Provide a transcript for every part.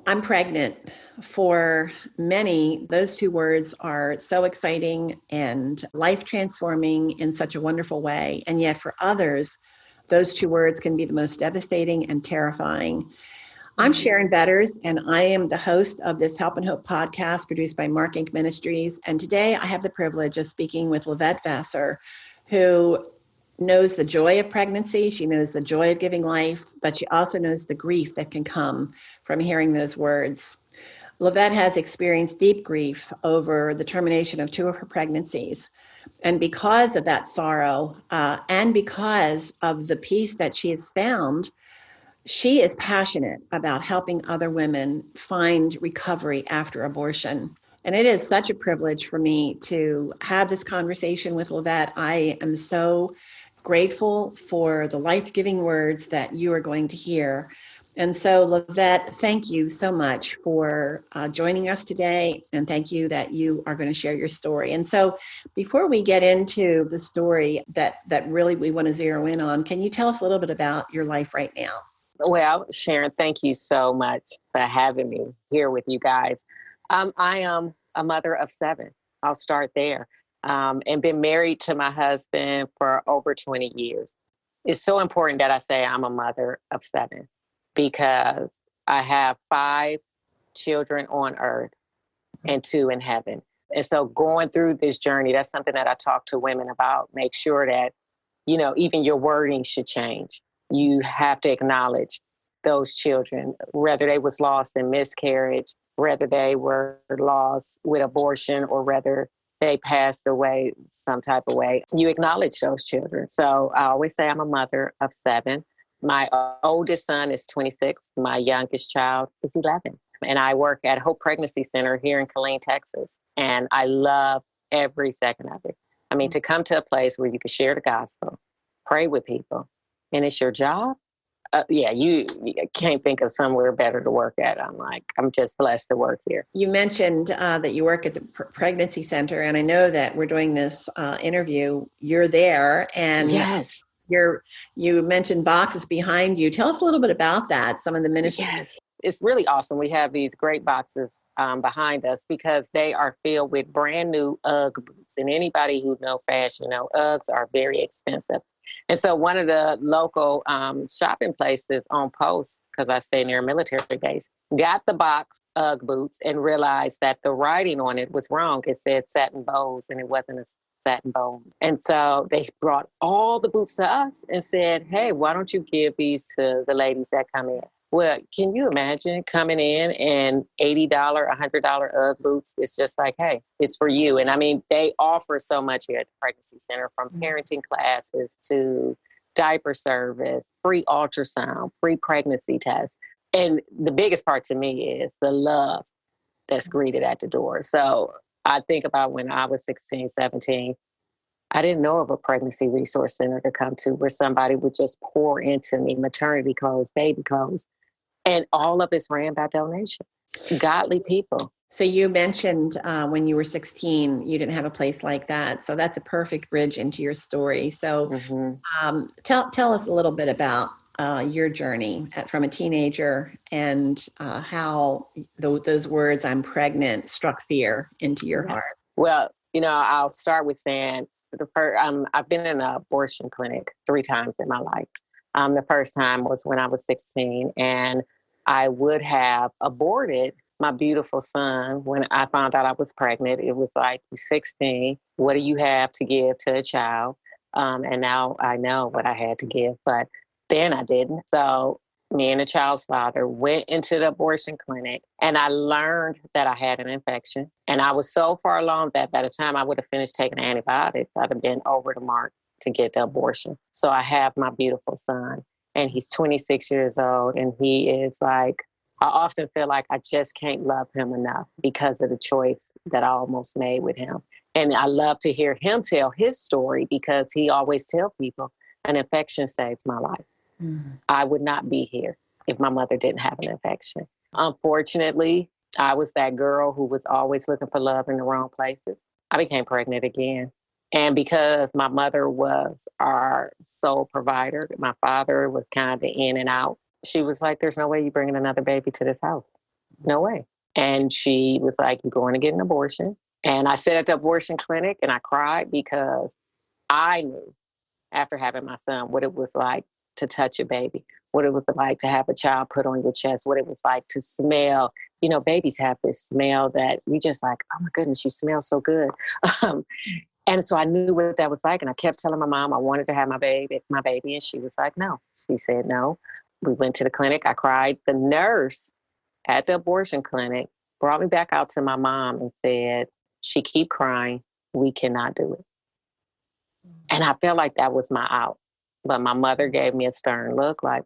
I'm pregnant. For many, those two words are so exciting and life transforming in such a wonderful way. And yet, for others, those two words can be the most devastating and terrifying. I'm Sharon Betters, and I am the host of this Help and Hope podcast produced by Mark Inc. Ministries. And today I have the privilege of speaking with Lovette Vassar, who knows the joy of pregnancy. She knows the joy of giving life, but she also knows the grief that can come from hearing those words. Lovette has experienced deep grief over the termination of two of her pregnancies. And because of that sorrow, and because of the peace that she has found, she is passionate about helping other women find recovery after abortion. And it is such a privilege for me to have this conversation with Lovette. I am so grateful for the life-giving words that you are going to hear. And so, Lovette, thank you so much for joining us today. And thank you that you are going to share your story. And so before we get into the story that really we want to zero in on, can you tell us a little bit about your life right now? Well, Sharon, thank you so much for having me here with you guys. I am a mother of 7. I'll start there. And been married to my husband for over 20 years. It's so important that I say I'm a mother of 7 because I have 5 children on earth and 2 in heaven. And so going through this journey, that's something that I talk to women about. Make sure that, even your wording should change. You have to acknowledge those children, whether they was lost in miscarriage, whether they were lost with abortion, or whether they passed away some type of way. You acknowledge those children. So I always say I'm a mother of 7. My oldest son is 26. My youngest child is 11. And I work at Hope Pregnancy Center here in Killeen, Texas. And I love every second of it. I mean, to come to a place where you can share the gospel, pray with people, and it's your job. You can't think of somewhere better to work at. I'm just blessed to work here. You mentioned that you work at the pregnancy center, and I know that we're doing this interview. You're there, and yes, you mentioned boxes behind you. Tell us a little bit about that. Some of the ministries. Yes, it's really awesome. We have these great boxes behind us because they are filled with brand new UGG boots. And anybody who knows fashion, Uggs are very expensive. And so one of the local shopping places on post, because I stay near a military base, got the box UGG boots and realized that the writing on it was wrong. It said satin bows and it wasn't a satin bow. And so they brought all the boots to us and said, hey, why don't you give these to the ladies that come in? Well, can you imagine coming in and $80, $100 UGG boots? It's just like, hey, it's for you. And I mean, they offer so much here at the Pregnancy Center, from parenting classes to diaper service, free ultrasound, free pregnancy tests. And the biggest part to me is the love that's greeted at the door. So I think about when I was 16, 17, I didn't know of a pregnancy resource center to come to where somebody would just pour into me maternity clothes, baby clothes. And all of it's ran by donation. Godly people. So you mentioned when you were 16, you didn't have a place like that. So that's a perfect bridge into your story. So tell us a little bit about your journey from a teenager and how those words, I'm pregnant, struck fear into your heart. Well, I'll start with saying I've been in an abortion clinic 3 times in my life. The first time was when I was 16, and I would have aborted my beautiful son when I found out I was pregnant. It was like, you're 16. What do you have to give to a child? And now I know what I had to give, but then I didn't. So me and the child's father went into the abortion clinic, and I learned that I had an infection. And I was so far along that by the time I would have finished taking antibiotics, I'd have been over the mark to get the abortion. So I have my beautiful son, and he's 26 years old, and he is like, I often feel like I just can't love him enough because of the choice that I almost made with him. And I love to hear him tell his story because he always tells people an infection saved my life. I would not be here if my mother didn't have an infection. Unfortunately, I was that girl who was always looking for love in the wrong places. I became pregnant again. And because my mother was our sole provider, my father was kind of in and out. She was like, there's no way you're bringing another baby to this house. No way. And she was like, you're going to get an abortion. And I sat at the abortion clinic and I cried because I knew after having my son what it was like to touch a baby, what it was like to have a child put on your chest, what it was like to smell. You know, babies have this smell that we just like, oh my goodness, you smell so good. Um, and so I knew what that was like. And I kept telling my mom I wanted to have my baby. And she was like, no. She said no. We went to the clinic. I cried. The nurse at the abortion clinic brought me back out to my mom and said, she keep crying. We cannot do it. And I felt like that was my out. But my mother gave me a stern look like,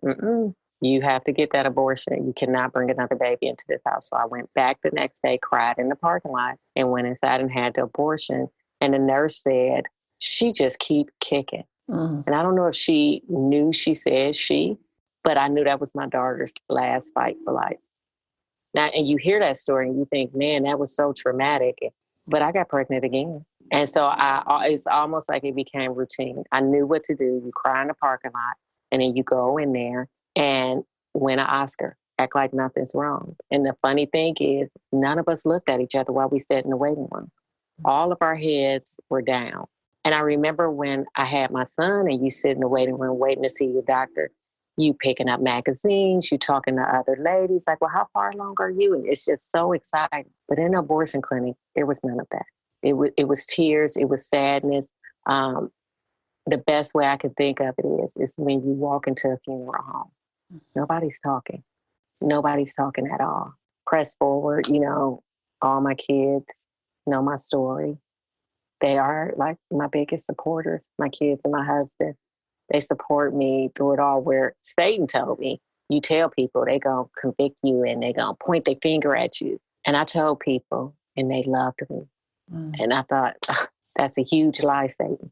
you have to get that abortion. You cannot bring another baby into this house. So I went back the next day, cried in the parking lot, and went inside and had the abortion. And the nurse said, she just keep kicking. And I don't know if she knew she said she, but I knew that was my daughter's last fight for life. Now, and you hear that story and you think, man, that was so traumatic. But I got pregnant again. And so it's almost like it became routine. I knew what to do. You cry in the parking lot and then you go in there and win an Oscar, act like nothing's wrong. And the funny thing is, none of us looked at each other while we sat in the waiting room. All of our heads were down. And I remember when I had my son and you sit in the waiting room waiting to see your doctor, you picking up magazines, you talking to other ladies, like, well, how far along are you? And it's just so exciting. But in the abortion clinic, there was none of that. It was tears, it was sadness. The best way I can think of it is when you walk into a funeral home. Nobody's talking. Nobody's talking at all. Press forward, all my kids know my story. They are like my biggest supporters, my kids and my husband. They support me through it all, where Satan told me, you tell people, they going to convict you and they going to point their finger at you. And I told people and they loved me. And I thought, that's a huge lie, Satan.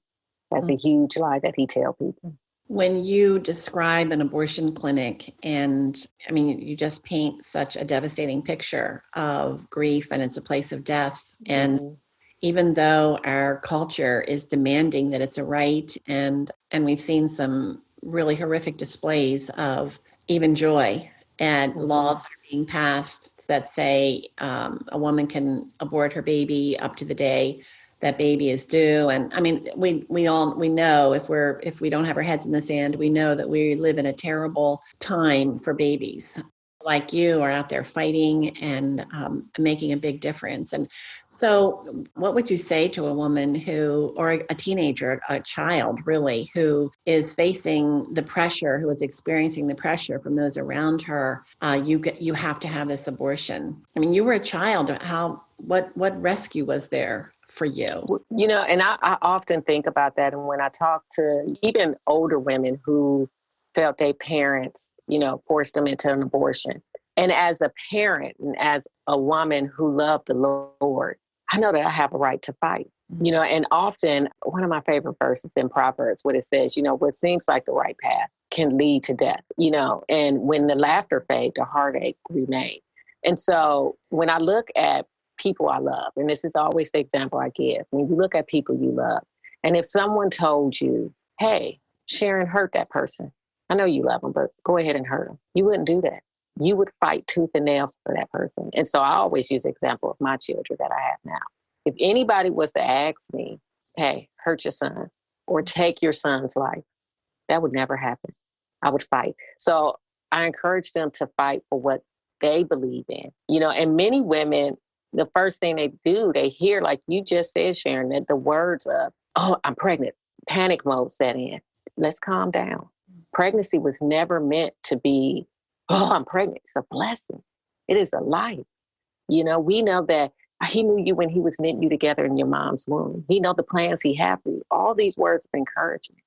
That's a huge lie that he tell people. When you describe an abortion clinic, and I mean, you just paint such a devastating picture of grief, and it's a place of death. And even though our culture is demanding that it's a right, and we've seen some really horrific displays of even joy, and laws that are being passed that say a woman can abort her baby up to the day that baby is due. And I mean, we know if we don't have our heads in the sand, we know that we live in a terrible time for babies. Like you are out there fighting and making a big difference. And so what would you say to a woman who, or a teenager, a child really, who is facing the pressure, who is experiencing the pressure from those around her? You have to have this abortion. I mean, you were a child. What rescue was there for you? And I often think about that. And when I talk to even older women who felt their parents, forced them into an abortion. And as a parent and as a woman who loved the Lord, I know that I have a right to fight. And often one of my favorite verses in Proverbs, what it says, what seems like the right path can lead to death, and when the laughter fades, the heartache remains. And so when I look at people I love, and this is always the example I give, when you look at people you love, and if someone told you, hey, Sharon, hurt that person. I know you love them, but go ahead and hurt them. You wouldn't do that. You would fight tooth and nail for that person. And so I always use the example of my children that I have now. If anybody was to ask me, hey, hurt your son or take your son's life, that would never happen. I would fight. So I encourage them to fight for what they believe in, and many women, the first thing they do, they hear, like you just said, Sharon, that the words of, oh, I'm pregnant, panic mode set in. Let's calm down. Pregnancy was never meant to be, oh, I'm pregnant. It's a blessing. It is a life. We know that he knew you when he was knitting you together in your mom's womb. He know the plans he had for you. All these words of encouragement.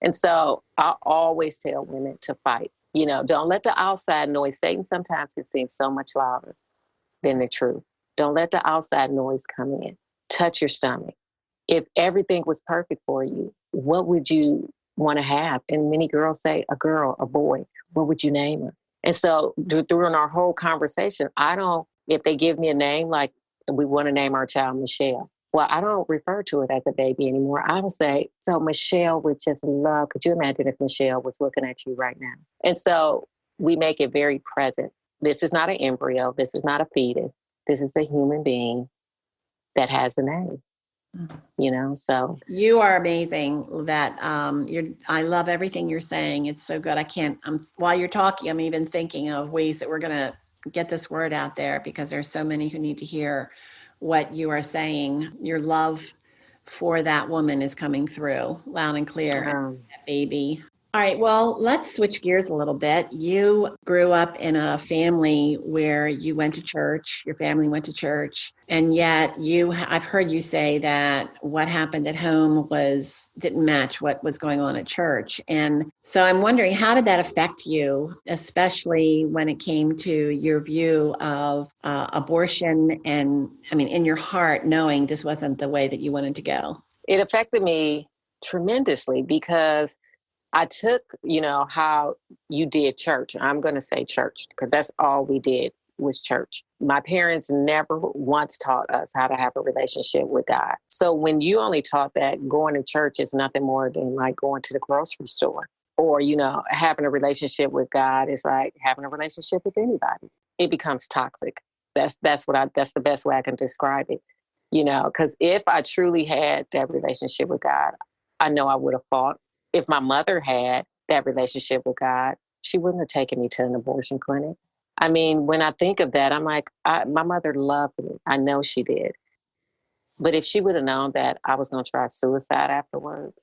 And so I always tell women to fight. Don't let the outside noise. Satan sometimes can seem so much louder than the truth. Don't let the outside noise come in. Touch your stomach. If everything was perfect for you, what would you want to have? And many girls say, a girl, a boy. What would you name her? And so during our whole conversation, if they give me a name, like we want to name our child Michelle, well, I don't refer to it as a baby anymore. I will say, so Michelle would just love, could you imagine if Michelle was looking at you right now? And so we make it very present This is not an embryo. This is not a fetus. This is a human being that has a name, so. You are amazing, Lovette. I love everything you're saying. It's so good. While you're talking, I'm even thinking of ways that we're going to get this word out there, because there's so many who need to hear what you are saying. Your love for that woman is coming through loud and clear. And that baby. All right, well, let's switch gears a little bit. You grew up in a family where you went to church, your family went to church, and yet I've heard you say that what happened at home didn't match what was going on at church. And so I'm wondering, how did that affect you, especially when it came to your view of abortion and, in your heart, knowing this wasn't the way that you wanted to go? It affected me tremendously because I took, how you did church. I'm going to say church because that's all we did was church. My parents never once taught us how to have a relationship with God. So when you only taught that going to church is nothing more than like going to the grocery store, or, having a relationship with God is like having a relationship with anybody. It becomes toxic. That's the best way I can describe it, because if I truly had that relationship with God, I know I would have fought. If my mother had that relationship with God, she wouldn't have taken me to an abortion clinic. When I think of that, I'm like, my mother loved me. I know she did. But if she would have known that I was going to try suicide afterwards,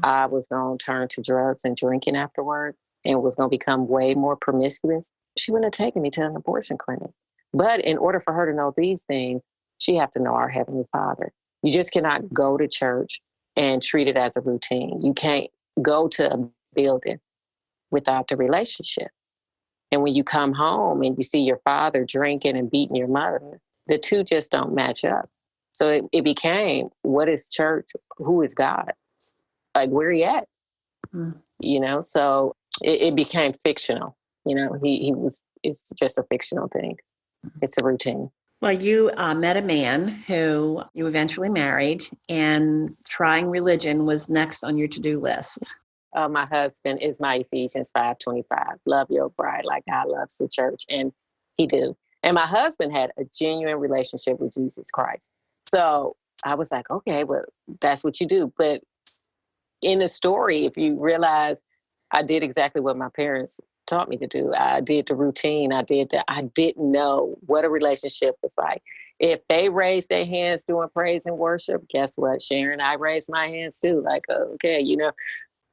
I was going to turn to drugs and drinking afterwards, and was going to become way more promiscuous, she wouldn't have taken me to an abortion clinic. But in order for her to know these things, she have to know our Heavenly Father. You just cannot go to church and treat it as a routine. You can't go to a building without the relationship. And when you come home and you see your father drinking and beating your mother, the two just don't match up. So it became, what is church? Who is God? Like, where he at? So it became fictional. It's just a fictional thing. It's a routine. Well, you met a man who you eventually married, and trying religion was next on your to-do list. My husband is my Ephesians 5:25. Love your bride like God loves the church. And he do. And my husband had a genuine relationship with Jesus Christ. So I was like, okay, well, that's what you do. But in the story, if you realize, I did exactly what my parents taught me to do. I did the routine. I didn't know what a relationship was like. If they raised their hands doing praise and worship, guess what, Sharon? I raised my hands too. Like, okay,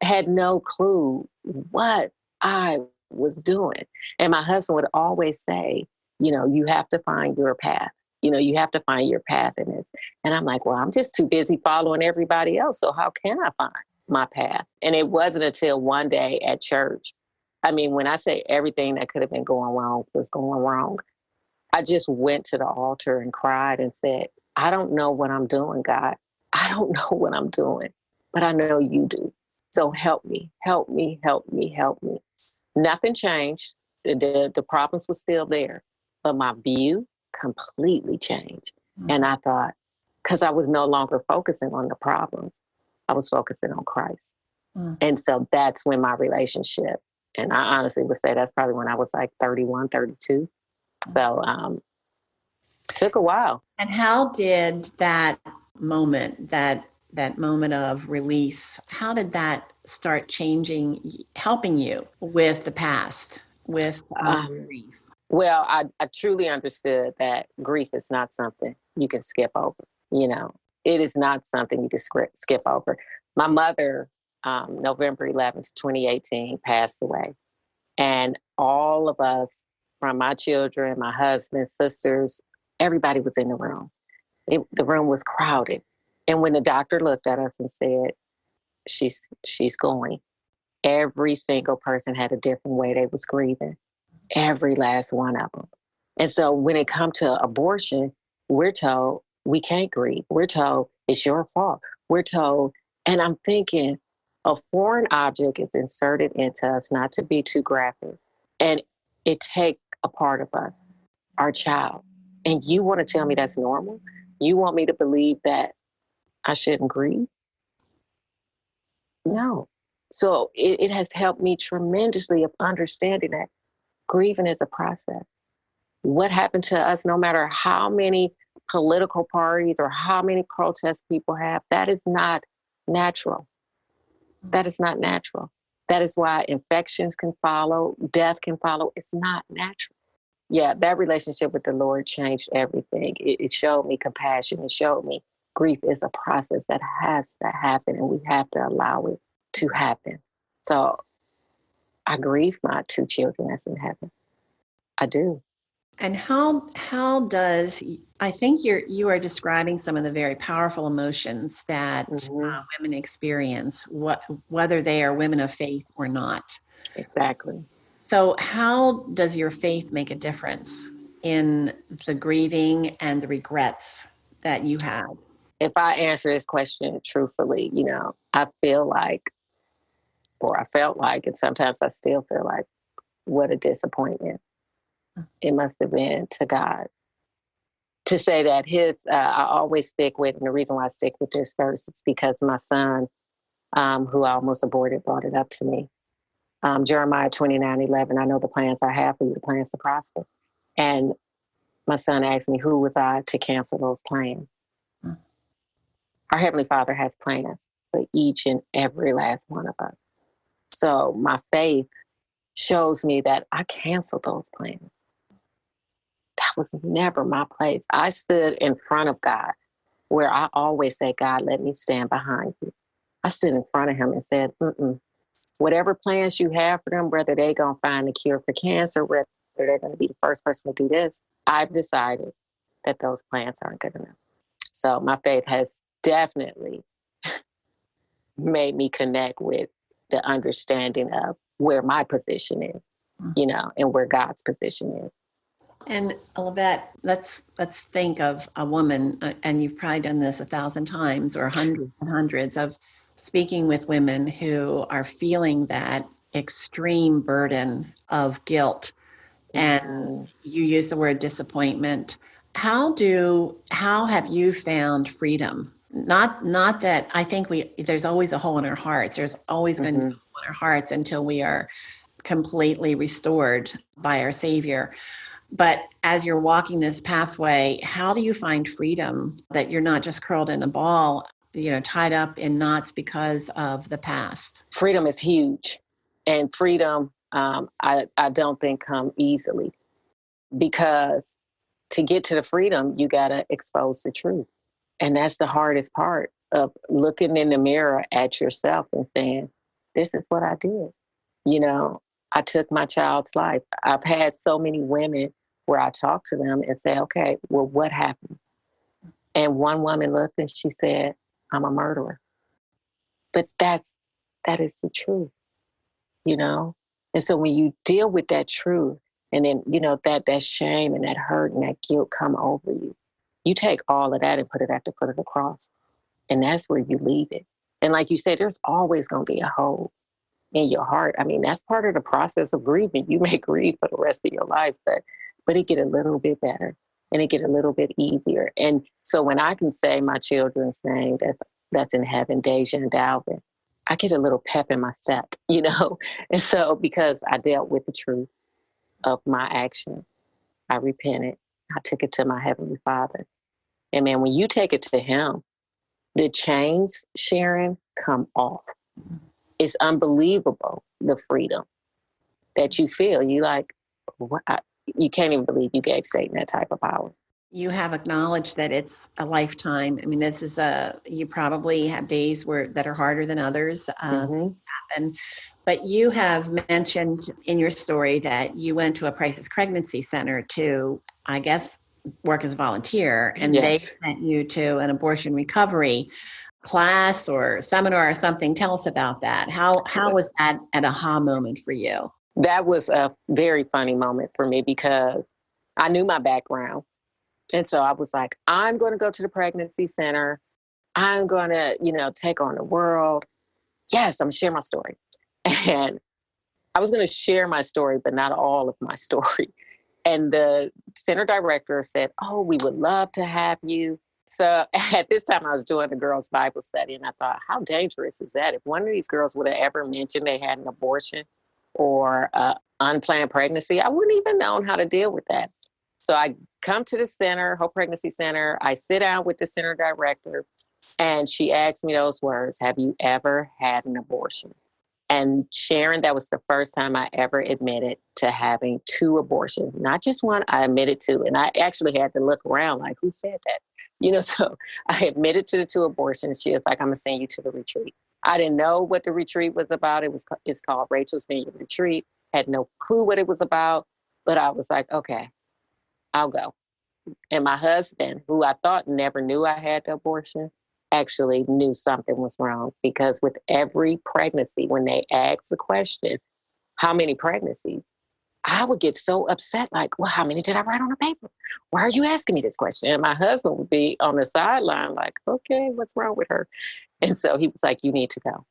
had no clue what I was doing. And my husband would always say, you have to find your path. You have to find your path in this. And I'm like, well, I'm just too busy following everybody else. So how can I find my path? And it wasn't until one day at church. When I say everything that could have been going wrong was going wrong, I just went to the altar and cried and said, I don't know what I'm doing, God. I don't know what I'm doing, but I know you do. So help me, help me, help me, help me. Nothing changed. The problems were still there, but my view completely changed. And I thought, because I was no longer focusing on the problems, I was focusing on Christ. And so that's when my relationship, and I honestly would say that's probably when I was like 31, 32. So took a while. And how did that moment, that moment of release, how did that start changing, helping you with the past, with grief? Well, I truly understood that grief is not something you can skip over. It is not something you can skip over. My mother, November 11th, 2018, passed away. And all of us, from my children, my husband, sisters, everybody was in the room. The room was crowded. And when the doctor looked at us and said, she's going, every single person had a different way they was grieving. Every last one of them. And so when it comes to abortion, we're told we can't grieve. We're told it's your fault. We're told, and I'm thinking, a foreign object is inserted into us, not to be too graphic, and it take a part of us, our child. And you want to tell me that's normal? You want me to believe that I shouldn't grieve? No. So it has helped me tremendously of understanding that Grieving is a process. What happened to us, no matter how many political parties or how many protests people have, that is not natural. That is not natural. That is why infections can follow, death can follow. It's not natural. Yeah, that relationship with the Lord changed everything. It showed me compassion. It showed me grief is a process that has to happen, and we have to allow it to happen. So I grieve my two children that's in heaven. I do. And how does, I think you are describing some of the very powerful emotions that women experience, whether they are women of faith or not. Exactly. So how does your faith make a difference in the grieving and the regrets that you had? If I answer this question truthfully, I feel like, or I felt like, and sometimes I still feel like, what a disappointment it must have been to God to say that I always stick with, and the reason why I stick with this verse is because my son, who I almost aborted, brought it up to me. Jeremiah 29:11, I know the plans I have for you, the plans to prosper. And my son asked me, who was I to cancel those plans? Our Heavenly Father has plans for each and every last one of us. So my faith shows me that I canceled those plans. That was never my place. I stood in front of God, where I always say, God, let me stand behind you. I stood in front of him and said, whatever plans you have for them, whether they're going to find the cure for cancer, whether they're going to be the first person to do this, I've decided that those plans aren't good enough. So my faith has definitely made me connect with the understanding of where my position is, and where God's position is. And Lovette, let's think of a woman, and you've probably done this 1,000 times or hundreds and hundreds of speaking with women who are feeling that extreme burden of guilt. And you use the word disappointment. How have you found freedom? Not that I think there's always a hole in our hearts. There's always going to be a hole in our hearts until we are completely restored by our Savior. But as you're walking this pathway, how do you find freedom that you're not just curled in a ball, tied up in knots because of the past? Freedom is huge. And freedom, I don't think come easily, because to get to the freedom, you got to expose the truth. And that's the hardest part of looking in the mirror at yourself and saying, this is what I did. I took my child's life. I've had so many women where I talk to them and say, okay, well, what happened? And one woman looked and she said, I'm a murderer. But that is the truth, And so when you deal with that truth, and then, that shame and that hurt and that guilt come over you, you take all of that and put it at the foot of the cross. And that's where you leave it. And like you said, there's always going to be a hole in your heart. I mean, that's part of the process of grieving. You may grieve for the rest of your life, but it get a little bit better and it get a little bit easier. And so when I can say my children's name that's in heaven, Deja and Dalvin, I get a little pep in my step, And so because I dealt with the truth of my action, I repented. I took it to my Heavenly Father. And man, when you take it to him, the chains, Sharon, come off. It's unbelievable, the freedom that you feel. You like, what? You can't even believe you gave Satan that type of power. You have acknowledged that it's a lifetime. I mean, you probably have days that are harder than others happen. But you have mentioned in your story that you went to a crisis pregnancy center to, I guess, work as a volunteer, and They sent you to an abortion recovery class or seminar or something. Tell us about that. How was that an aha moment for you? That was a very funny moment for me because I knew my background. And so I was like, I'm going to go to the pregnancy center. I'm going to, take on the world. Yes, I'm going to share my story. And I was going to share my story, but not all of my story. And the center director said, oh, we would love to have you. So at this time I was doing the girls' Bible study, and I thought, how dangerous is that? If one of these girls would have ever mentioned they had an abortion, or unplanned pregnancy, I wouldn't even known how to deal with that. So I come to the center, Hope Pregnancy Center. I sit down with the center director, and she asked me those words: "Have you ever had an abortion?" And Sharon, that was the first time I ever admitted to having 2 abortions, not just one. I admitted to, and I actually had to look around like, who said that? So I admitted to the 2 abortions. She was like, "I'm gonna send you to the retreat." I didn't know what the retreat was about. It's called Rachel's Vineyard Retreat. Had no clue what it was about, but I was like, okay, I'll go. And my husband, who I thought never knew I had the abortion, actually knew something was wrong, because with every pregnancy, when they asked the question, how many pregnancies, I would get so upset, like, well, how many did I write on the paper? Why are you asking me this question? And my husband would be on the sideline like, okay, what's wrong with her? And so he was like, you need to go.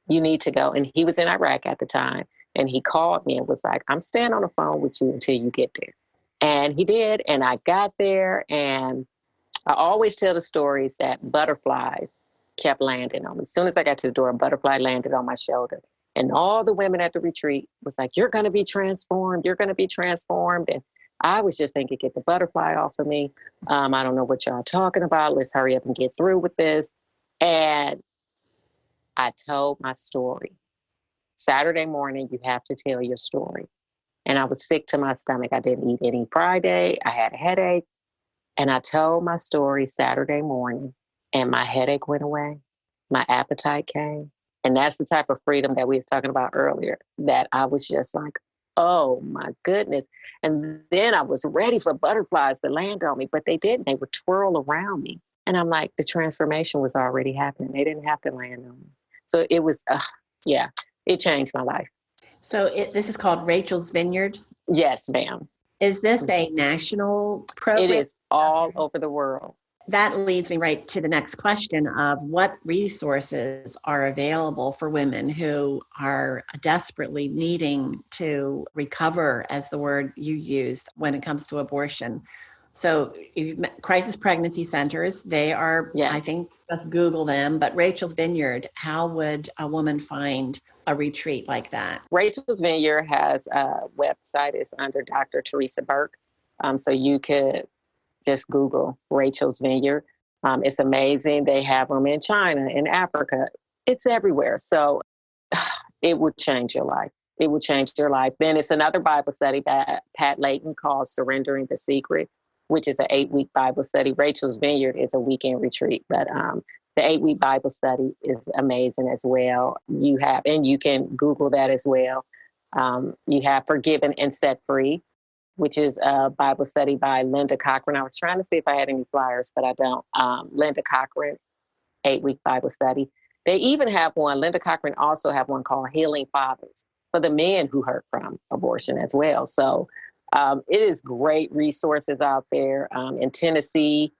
You need to go. And he was in Iraq at the time. And he called me and was like, I'm staying on the phone with you until you get there. And he did. And I got there, and I always tell the stories that butterflies kept landing on me. As soon as I got to the door, a butterfly landed on my shoulder. And all the women at the retreat was like, you're going to be transformed. You're going to be transformed. And I was just thinking, get the butterfly off of me. I don't know what y'all are talking about. Let's hurry up and get through with this. And I told my story. Saturday morning, you have to tell your story. And I was sick to my stomach. I didn't eat any Friday. I had a headache. And I told my story Saturday morning, and my headache went away. My appetite came. And that's the type of freedom that we was talking about earlier, that I was just like, oh my goodness. And then I was ready for butterflies to land on me, but they didn't. They would twirl around me. And I'm like, the transformation was already happening. They didn't have to land on me. So it was, it changed my life. So this is called Rachel's Vineyard? Yes, ma'am. Is this a national program? It is all over the world. That leads me right to the next question of what resources are available for women who are desperately needing to recover, as the word you used, when it comes to abortion. So crisis pregnancy centers, they are, yes. I think, just Google them, but Rachel's Vineyard, how would a woman find a retreat like that? Rachel's Vineyard has a website. It's under Dr. Teresa Burke. So you could just Google Rachel's Vineyard. It's amazing. They have them in China, in Africa. It's everywhere. So it would change your life. It would change your life. Then it's another Bible study that Pat Layton calls Surrendering the Secret, which is an 8-week Bible study. Rachel's Vineyard is a weekend retreat, but the 8-week Bible study is amazing as well. You can Google that as well. You have Forgiven and Set Free, which is a Bible study by Linda Cochran. I was trying to see if I had any flyers, but I don't. Linda Cochran, 8-week Bible study. They even have one, Linda Cochran also have one called Healing Fathers for the men who hurt from abortion as well. So it is great resources out there. In Tennessee,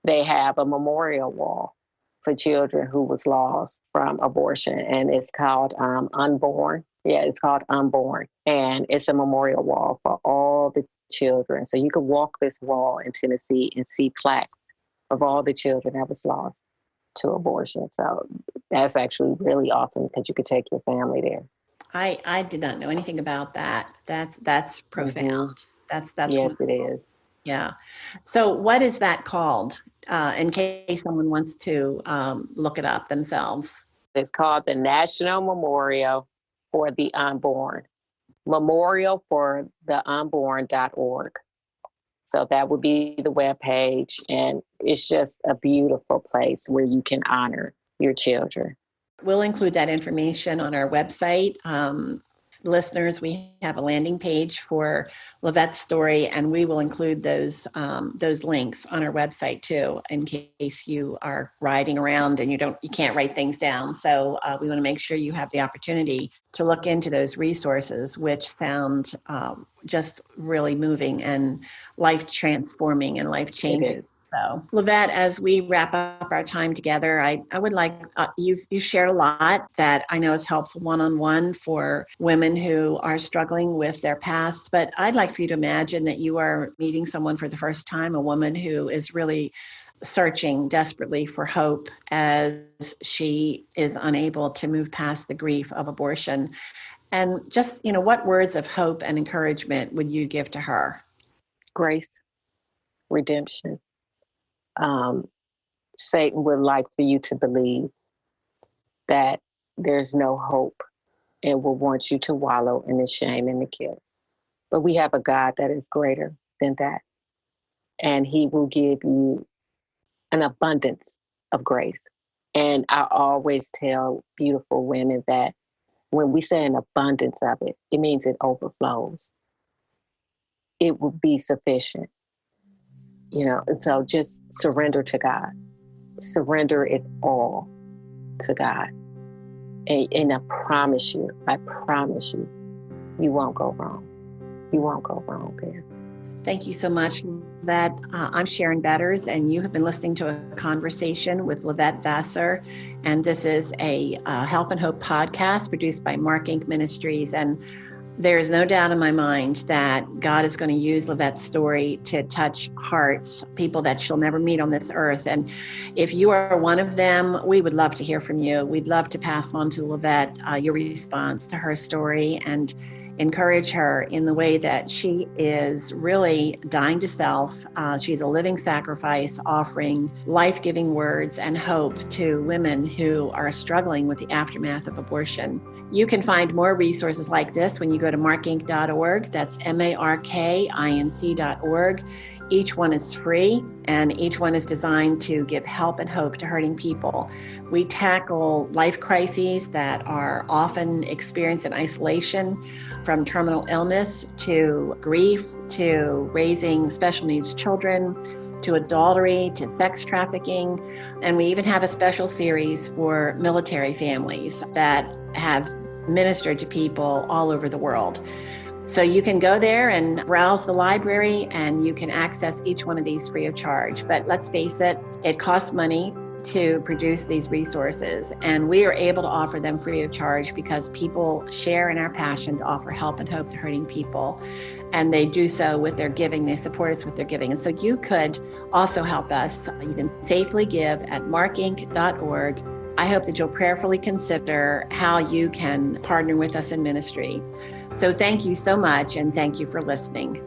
they have a memorial wall for children who was lost from abortion, and it's called Unborn. Yeah, it's called Unborn, and it's a memorial wall for all the children. So you can walk this wall in Tennessee and see plaques of all the children that was lost to abortion. So that's actually really awesome, because you could take your family there. I did not know anything about that. That's profound. Mm-hmm. That's yes, wonderful. It is. Yeah. So what is that called? In case someone wants to look it up themselves. It's called the National Memorial for the Unborn. Memorial for the Unborn.org. So that would be the webpage, and it's just a beautiful place where you can honor your children. We'll include that information on our website. Listeners, we have a landing page for Lovette's story, and we will include those links on our website too, in case you are riding around and you can't write things down. So we want to make sure you have the opportunity to look into those resources, which sound just really moving and life transforming and life changing. So, Lovette, as we wrap up our time together, I would like, you shared a lot that I know is helpful one-on-one for women who are struggling with their past, but I'd like for you to imagine that you are meeting someone for the first time, a woman who is really searching desperately for hope as she is unable to move past the grief of abortion. And just, what words of hope and encouragement would you give to her? Grace, redemption. Satan would like for you to believe that there's no hope and will want you to wallow in the shame and the guilt. But we have a God that is greater than that. And he will give you an abundance of grace. And I always tell beautiful women that when we say an abundance of it, it means it overflows. It will be sufficient, and so just surrender to God. Surrender it all to God. And I promise you, you won't go wrong. You won't go wrong there. Thank you so much, Lovette. I'm Sharon Betters, and you have been listening to a conversation with Lovette Vassar. And this is a Help and Hope podcast produced by Mark Inc. Ministries. And there is no doubt in my mind that God is going to use Lovette's story to touch hearts, people that she'll never meet on this earth. And if you are one of them, we would love to hear from you. We'd love to pass on to Lovette your response to her story and encourage her in the way that she is really dying to self. She's a living sacrifice, offering life-giving words and hope to women who are struggling with the aftermath of abortion. You can find more resources like this when you go to markinc.org. That's markinc.org. Each one is free, and each one is designed to give help and hope to hurting people. We tackle life crises that are often experienced in isolation, from terminal illness to grief, to raising special needs children, to adultery, to sex trafficking. And we even have a special series for military families that have ministered to people all over the world. So you can go there and browse the library, and you can access each one of these free of charge. But let's face it, it costs money to produce these resources, and we are able to offer them free of charge because people share in our passion to offer help and hope to hurting people, and they do so with their giving. They support us with their giving. And so you could also help us. You can safely give at markinc.org. I hope that you'll prayerfully consider how you can partner with us in ministry. So thank you so much, and thank you for listening.